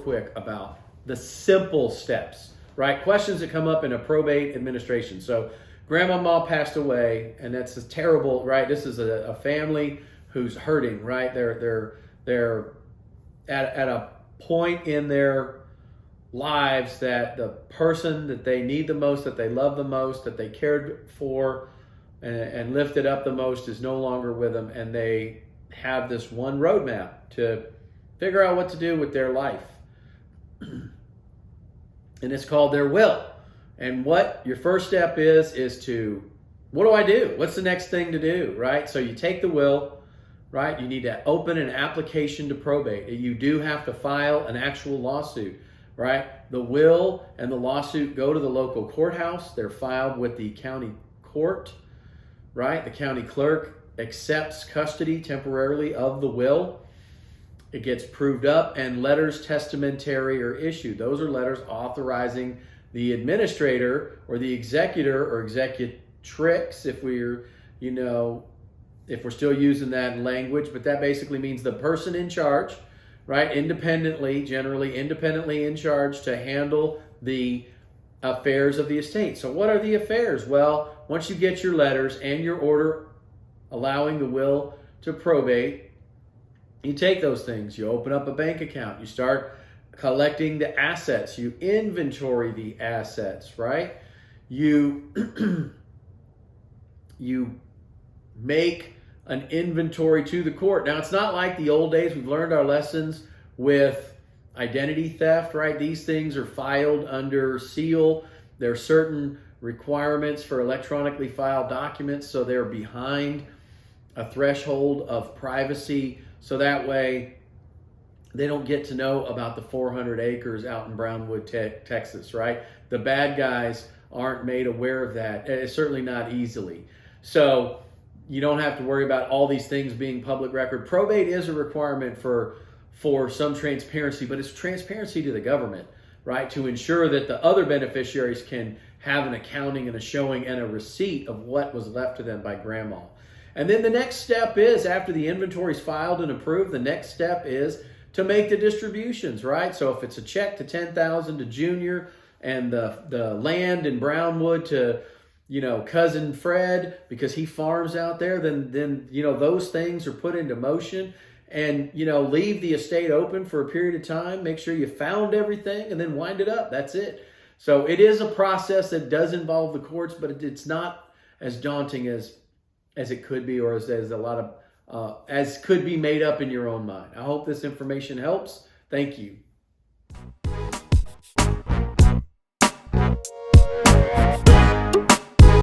quick about the simple steps, right? Questions that come up in a probate administration. So grandmama passed away, and that's terrible, right? This is a family who's hurting, right? They're at a point in their lives that the person that they need the most, that they love the most, that they cared for and lifted up the most is no longer with them, and they have this one roadmap to figure out what to do with their life. And it's called their will. And what your first step is to, what do I do? What's the next thing to do, right? So you take the will, right? You need to open an application to probate. You do have to file an actual lawsuit, right? The will and the lawsuit go to the local courthouse. They're filed with the county court, right? The county clerk accepts custody temporarily of the will. It gets proved up, and letters testamentary are issued. Those are letters authorizing the administrator or the executor or executrix, if we're still using that language, but that basically means the person in charge, right? Generally independently in charge to handle the affairs of the estate. So what are the affairs? Well, once you get your letters and your order allowing the will to probate, you take those things, you open up a bank account, you start collecting the assets, you inventory the assets, right? You make an inventory to the court. Now, it's not like the old days. We've learned our lessons with identity theft, right? These things are filed under seal. There are certain requirements for electronically filed documents, so they're behind a threshold of privacy, so that way they don't get to know about the 400 acres out in Brownwood, Texas, right? The bad guys aren't made aware of that. It's certainly not easily. So you don't have to worry about all these things being public record. Probate is a requirement for some transparency, but it's transparency to the government, right? To ensure that the other beneficiaries can have an accounting and a showing and a receipt of what was left to them by grandma. And then the next step is, after the inventory is filed and approved, the next step is to make the distributions, right? So if it's a check to $10,000 to Junior and the land in Brownwood to, cousin Fred, because he farms out there, then those things are put into motion, and, leave the estate open for a period of time. Make sure you found everything and then wind it up. That's it. So it is a process that does involve the courts, but it's not as daunting as it could be, or as a lot of, as could be made up in your own mind. I hope this information helps. Thank you.